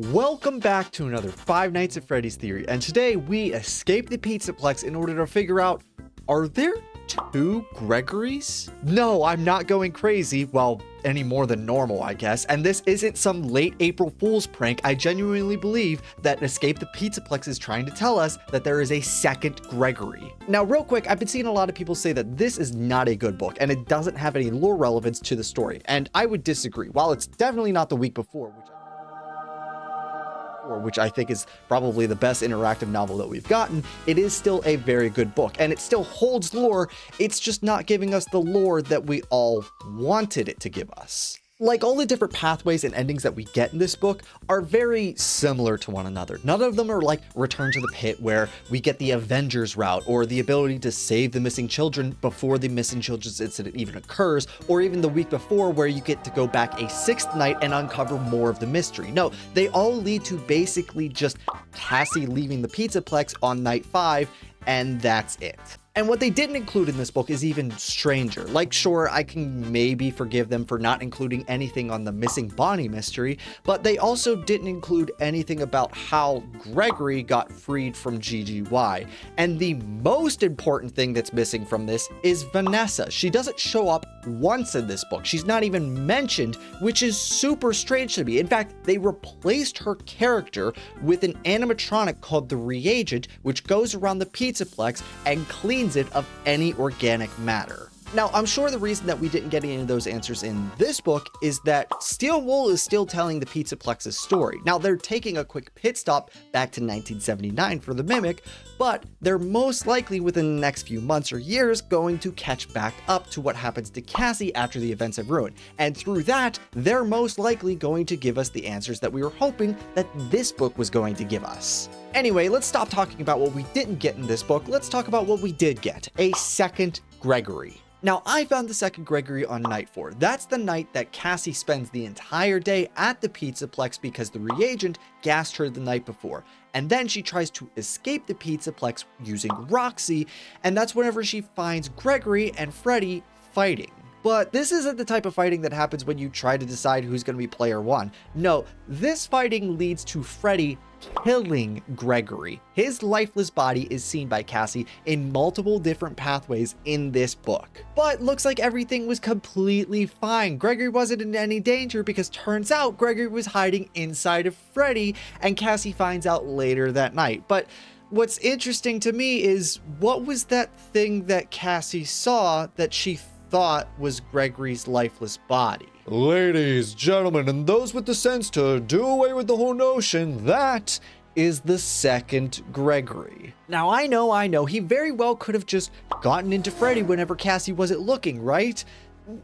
Welcome back to another Five Nights at Freddy's theory, and today we escape the Pizzaplex in order to figure out, are there two Gregorys? No, I'm not going crazy. Well, any more than normal, I guess. And this isn't some late April Fool's prank. I genuinely believe that Escape the Pizzaplex is trying to tell us that there is a second Gregory. Now, real quick, I've been seeing a lot of people say that this is not a good book and it doesn't have any lore relevance to the story. And I would disagree. While it's definitely not The Week Before, which I think is probably the best interactive novel that we've gotten, it is still a very good book and it still holds lore. It's just not giving us the lore that we all wanted it to give us. Like, all the different pathways and endings that we get in this book are very similar to one another. None of them are like Return to the Pit, where we get the Avengers route, or the ability to save the missing children before the missing children's incident even occurs, or even The Week Before, where you get to go back a sixth night and uncover more of the mystery. No, they all lead to basically just Cassie leaving the Pizzaplex on night 5, and that's it. And what they didn't include in this book is even stranger. Like, sure, I can maybe forgive them for not including anything on the missing Bonnie mystery, but they also didn't include anything about how Gregory got freed from GGY. And the most important thing that's missing from this is Vanessa. She doesn't show up once in this book. She's not even mentioned, which is super strange to me. In fact, they replaced her character with an animatronic called the Reagent, which goes around the Pizzaplex and cleans it of any organic matter. Now, I'm sure the reason that we didn't get any of those answers in this book is that Steel Wool is still telling the Pizzaplex's story. Now, they're taking a quick pit stop back to 1979 for the Mimic, but they're most likely within the next few months or years going to catch back up to what happens to Cassie after the events of Ruin. And through that, they're most likely going to give us the answers that we were hoping that this book was going to give us. Anyway, let's stop talking about what we didn't get in this book. Let's talk about what we did get: a second Gregory. Now, I found the second Gregory on night 4. That's the night that Cassie spends the entire day at the Pizzaplex because the Reagent gassed her the night before. And then she tries to escape the Pizzaplex using Roxy, and that's whenever she finds Gregory and Freddy fighting. But this isn't the type of fighting that happens when you try to decide who's going to be player 1. No, this fighting leads to Freddy killing Gregory. His lifeless body is seen by Cassie in multiple different pathways in this book. But looks like everything was completely fine. Gregory wasn't in any danger because turns out Gregory was hiding inside of Freddy, and Cassie finds out later that night. But what's interesting to me is, what was that thing that Cassie saw that she thought was Gregory's lifeless body? Ladies, gentlemen, and those with the sense to do away with the whole notion, that is the second Gregory. Now, I know, he very well could have just gotten into Freddy whenever Cassie wasn't looking, right?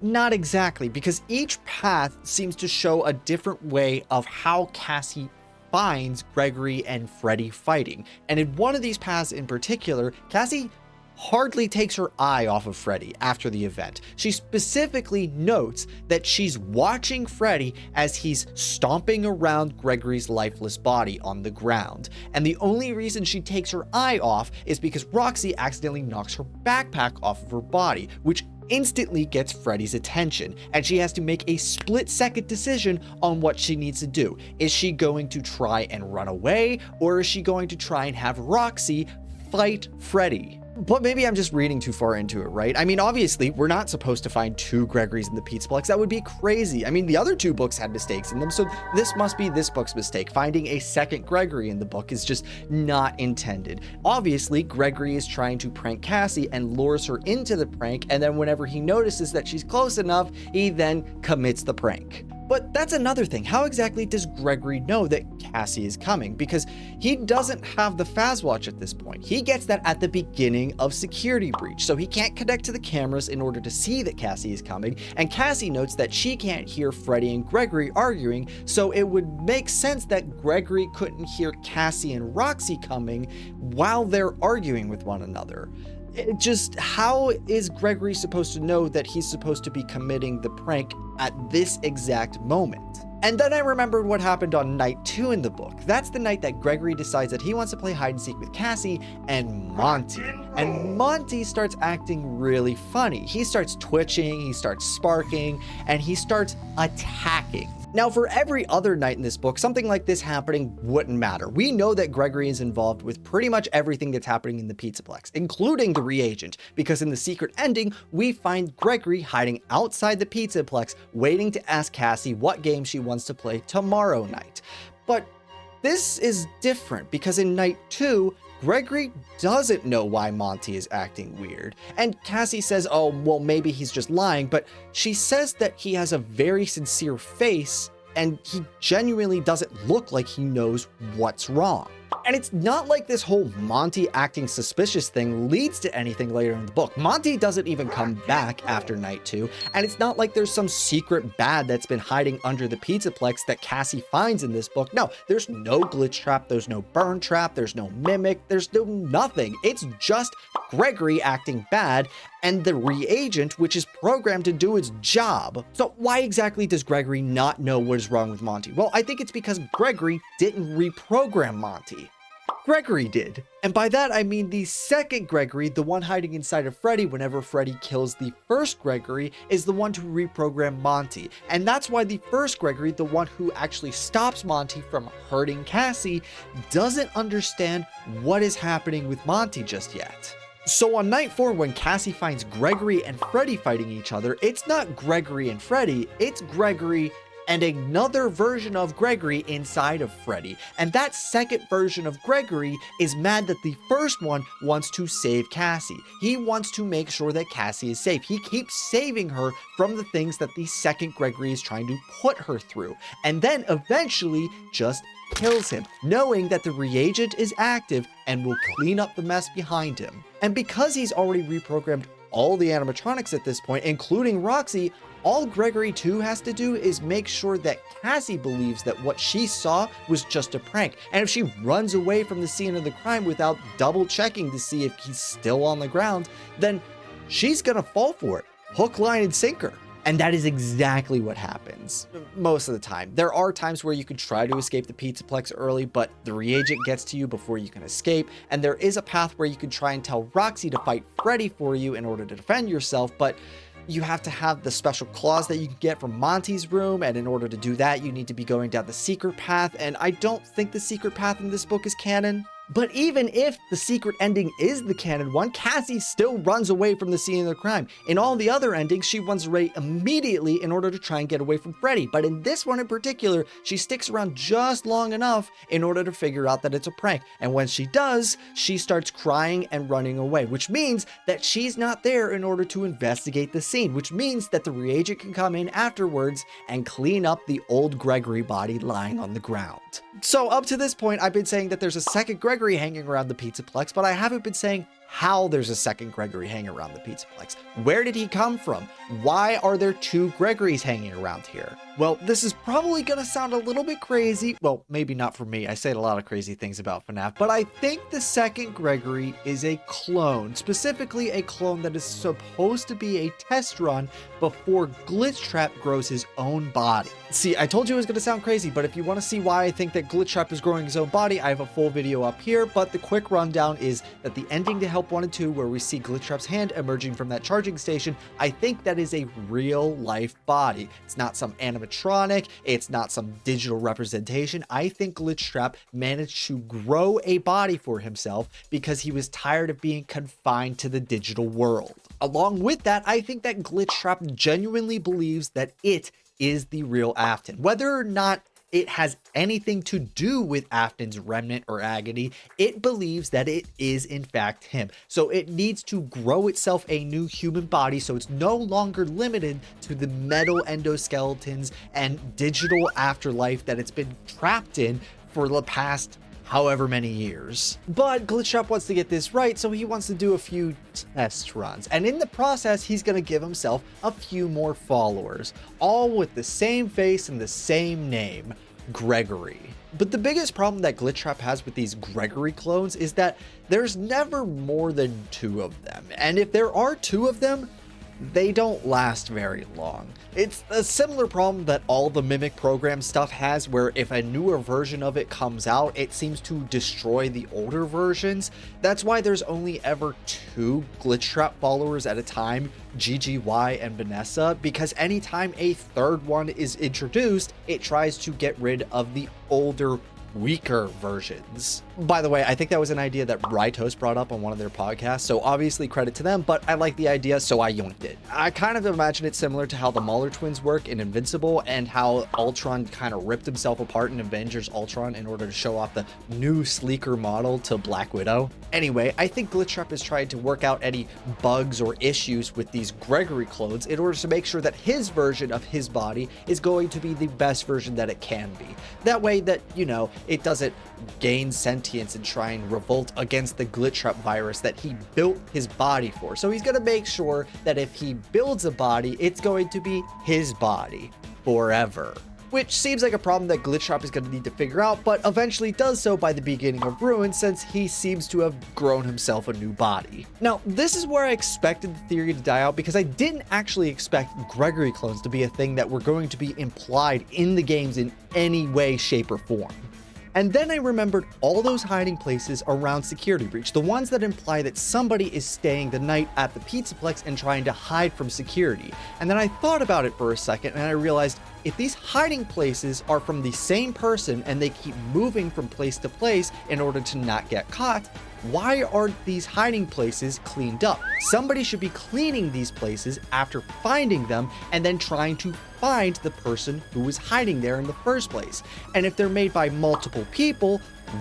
Not exactly, because each path seems to show a different way of how Cassie finds Gregory and Freddy fighting. And in one of these paths in particular, Cassie hardly takes her eye off of Freddy after the event. She specifically notes that she's watching Freddy as he's stomping around Gregory's lifeless body on the ground. And the only reason she takes her eye off is because Roxy accidentally knocks her backpack off of her body, which instantly gets Freddy's attention, and she has to make a split-second decision on what she needs to do. Is she going to try and run away, or is she going to try and have Roxy fight Freddy? But maybe I'm just reading too far into it, right? I mean, obviously, we're not supposed to find two Gregorys in the Pizzaplex. That would be crazy. I mean, the other two books had mistakes in them, so this must be this book's mistake. Finding a second Gregory in the book is just not intended. Obviously, Gregory is trying to prank Cassie and lures her into the prank, and then whenever he notices that she's close enough, he then commits the prank. But that's another thing. How exactly does Gregory know that Cassie is coming? Because he doesn't have the Fazwatch at this point. He gets that at the beginning of Security Breach, so he can't connect to the cameras in order to see that Cassie is coming, and Cassie notes that she can't hear Freddy and Gregory arguing, so it would make sense that Gregory couldn't hear Cassie and Roxy coming while they're arguing with one another. How is Gregory supposed to know that he's supposed to be committing the prank at this exact moment? And then I remembered what happened on night 2 in the book. That's the night that Gregory decides that he wants to play hide and seek with Cassie and Monty. And Monty starts acting really funny. He starts twitching, he starts sparking, and he starts attacking. Now, for every other night in this book, something like this happening wouldn't matter. We know that Gregory is involved with pretty much everything that's happening in the Pizzaplex, including the reagent, because in the secret ending, we find Gregory hiding outside the Pizzaplex, waiting to ask Cassie what game she wants to play tomorrow night. But this is different because in night 2, Gregory doesn't know why Monty is acting weird. And Cassie says, oh, well, maybe he's just lying, but she says that he has a very sincere face and he genuinely doesn't look like he knows what's wrong. And it's not like this whole Monty acting suspicious thing leads to anything later in the book. Monty doesn't even come back after night 2, and it's not like there's some secret bad that's been hiding under the Pizzaplex that Cassie finds in this book. No, there's no glitch trap, there's no burn trap, there's no mimic, there's no nothing. It's just Gregory acting bad and the reagent, which is programmed to do its job. So why exactly does Gregory not know what is wrong with Monty? Well, I think it's because Gregory didn't reprogram Monty. Gregory did. And by that, I mean the second Gregory, the one hiding inside of Freddy whenever Freddy kills the first Gregory, is the one to reprogram Monty. And that's why the first Gregory, the one who actually stops Monty from hurting Cassie, doesn't understand what is happening with Monty just yet. So on night 4, when Cassie finds Gregory and Freddy fighting each other, it's not Gregory and Freddy, it's Gregory and another version of Gregory inside of Freddy. And that second version of Gregory is mad that the first one wants to save Cassie. He wants to make sure that Cassie is safe. He keeps saving her from the things that the second Gregory is trying to put her through. And then eventually just kills him, knowing that the reagent is active and will clean up the mess behind him. And because he's already reprogrammed all the animatronics at this point, including Roxy, all Gregory 2 has to do is make sure that Cassie believes that what she saw was just a prank. And if she runs away from the scene of the crime without double checking to see if he's still on the ground, then she's gonna fall for it, hook, line, and sinker. And that is exactly what happens most of the time. There are times where you can try to escape the Pizzaplex early, but the reagent gets to you before you can escape. And there is a path where you can try and tell Roxy to fight Freddy for you in order to defend yourself, but you have to have the special claws that you can get from Monty's room, and in order to do that, you need to be going down the secret path, and I don't think the secret path in this book is canon. But even if the secret ending is the canon one, Cassie still runs away from the scene of the crime. In all the other endings, she runs away immediately in order to try and get away from Freddy. But in this one in particular, she sticks around just long enough in order to figure out that it's a prank. And when she does, she starts crying and running away, which means that she's not there in order to investigate the scene, which means that the reagent can come in afterwards and clean up the old Gregory body lying on the ground. So up to this point, I've been saying that there's a second Gregory hanging around the Pizzaplex, but I haven't been saying how there's a second Gregory hanging around the Pizzaplex. Where did he come from? Why are there two Gregorys hanging around here? Well, this is probably gonna sound a little bit crazy. Well, maybe not for me. I say a lot of crazy things about FNAF, but I think the second Gregory is a clone, specifically a clone that is supposed to be a test run before Glitchtrap grows his own body. See, I told you it was gonna sound crazy, but if you wanna see why I think that Glitchtrap is growing his own body, I have a full video up here, but the quick rundown is that the ending to Help 1 and 2, where we see Glitchtrap's hand emerging from that charging station, I think that is a real life body. It's not some animatronic, it's not some digital representation. I think Glitchtrap managed to grow a body for himself because he was tired of being confined to the digital world. Along with that, I think that Glitchtrap genuinely believes that it is the real Afton. Whether or not it has anything to do with Afton's remnant or agony, it believes that it is in fact him. So it needs to grow itself a new human body so it's no longer limited to the metal endoskeletons and digital afterlife that it's been trapped in for the past however many years. But Glitchtrap wants to get this right, so he wants to do a few test runs. And in the process, he's gonna give himself a few more followers, all with the same face and the same name, Gregory. But the biggest problem that Glitchtrap has with these Gregory clones is that there's never more than 2 of them. And if there are 2 of them, they don't last very long. It's a similar problem that all the Mimic program stuff has, where if a newer version of it comes out, it seems to destroy the older versions. That's why there's only ever 2 Glitch Trap followers at a time, GGY and Vanessa, because anytime a third one is introduced, it tries to get rid of the older, weaker versions. By the way, I think that was an idea that Rytos brought up on one of their podcasts, so obviously credit to them, but I like the idea, so I yoinked it. I kind of imagine it similar to how the Mauler twins work in Invincible, and how Ultron kind of ripped himself apart in Avengers Ultron in order to show off the new, sleeker model to Black Widow. Anyway, I think Glitchtrap is trying to work out any bugs or issues with these Gregory clones in order to make sure that his version of his body is going to be the best version that it can be. That way that, you know, it doesn't gain sentience and try and revolt against the Glitchtrap virus that he built his body for. So he's going to make sure that if he builds a body, it's going to be his body forever. Which seems like a problem that Glitchtrap is going to need to figure out, but eventually does so by the beginning of Ruin, since he seems to have grown himself a new body. Now, this is where I expected the theory to die out, because I didn't actually expect Gregory clones to be a thing that were going to be implied in the games in any way, shape, or form. And then I remembered all those hiding places around Security Breach, the ones that imply that somebody is staying the night at the Pizzaplex and trying to hide from security. And then I thought about it for a second, and I realized if these hiding places are from the same person and they keep moving from place to place in order to not get caught, why aren't these hiding places cleaned up? Somebody should be cleaning these places after finding them and then trying to find the person who was hiding there in the first place. And if they're made by multiple people,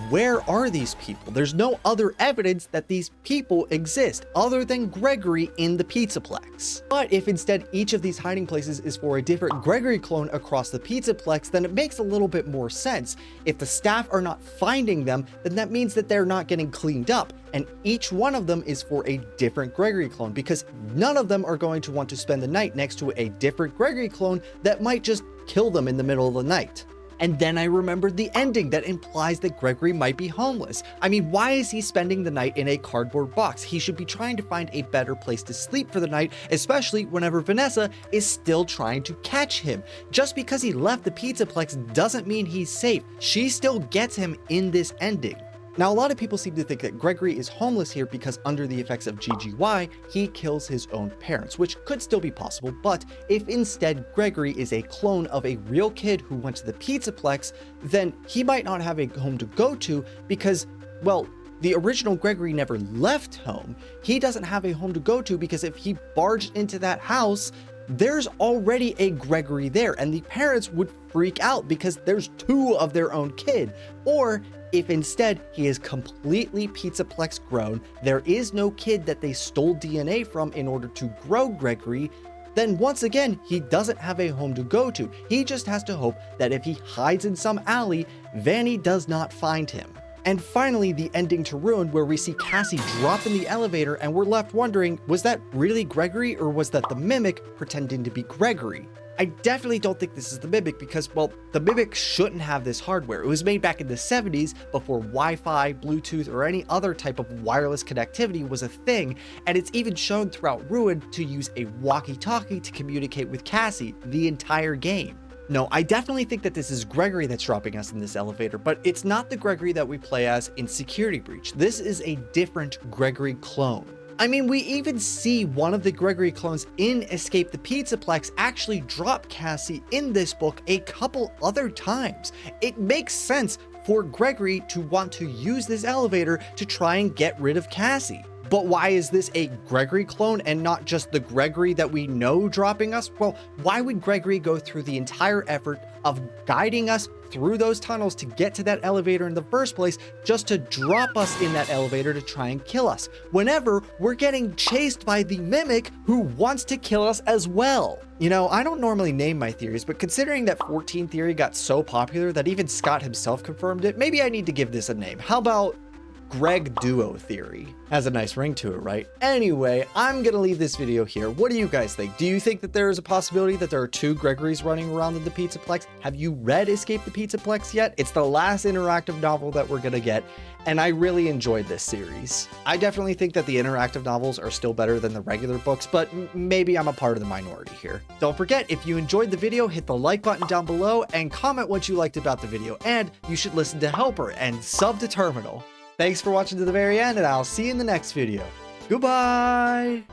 where are these people? There's no other evidence that these people exist other than Gregory in the Pizzaplex. But if instead each of these hiding places is for a different Gregory clone across the Pizzaplex, then it makes a little bit more sense. If the staff are not finding them, then that means that they're not getting cleaned up, and each one of them is for a different Gregory clone, because none of them are going to want to spend the night next to a different Gregory clone that might just kill them in the middle of the night. And then I remembered the ending that implies that Gregory might be homeless. I mean, why is he spending the night in a cardboard box? He should be trying to find a better place to sleep for the night, especially whenever Vanessa is still trying to catch him. Just because he left the Pizzaplex doesn't mean he's safe. She still gets him in this ending. Now, a lot of people seem to think that Gregory is homeless here because under the effects of GGY, he kills his own parents, which could still be possible, but if instead Gregory is a clone of a real kid who went to the Pizzaplex, then he might not have a home to go to because, well, the original Gregory never left home. He doesn't have a home to go to because if he barged into that house, there's already a Gregory there, and the parents would freak out because there's 2 of their own kid. Or if instead he is completely Pizzaplex grown, there is no kid that they stole DNA from in order to grow Gregory, then once again, he doesn't have a home to go to. He just has to hope that if he hides in some alley, Vanny does not find him. And finally, the ending to Ruin, where we see Cassie drop in the elevator and we're left wondering, was that really Gregory or was that the Mimic pretending to be Gregory? I definitely don't think this is the Mimic because, well, the Mimic shouldn't have this hardware. It was made back in the 70s before Wi-Fi, Bluetooth, or any other type of wireless connectivity was a thing, and it's even shown throughout Ruin to use a walkie-talkie to communicate with Cassie the entire game. No, I definitely think that this is Gregory that's dropping us in this elevator, but it's not the Gregory that we play as in Security Breach. This is a different Gregory clone. I mean, we even see one of the Gregory clones in Escape the Pizzaplex actually drop Cassie in this book a couple other times. It makes sense for Gregory to want to use this elevator to try and get rid of Cassie. But why is this a Gregory clone and not just the Gregory that we know dropping us? Well, why would Gregory go through the entire effort of guiding us through those tunnels to get to that elevator in the first place just to drop us in that elevator to try and kill us, whenever we're getting chased by the Mimic who wants to kill us as well? You know, I don't normally name my theories, but considering that 14 theory got so popular that even Scott himself confirmed it, maybe I need to give this a name. How about Greg duo theory. Has a nice ring to it, right? Anyway, I'm gonna leave this video here. What do you guys think? Do you think that there is a possibility that there are 2 Gregorys running around in the Pizzaplex? Have you read Escape the Pizzaplex yet? It's the last interactive novel that we're gonna get, and I really enjoyed this series. I definitely think that the interactive novels are still better than the regular books, but maybe I'm a part of the minority here. Don't forget, if you enjoyed the video, hit the like button down below and comment what you liked about the video, and you should listen to Helper and sub to Terminal. Thanks for watching to the very end, and I'll see you in the next video. Goodbye!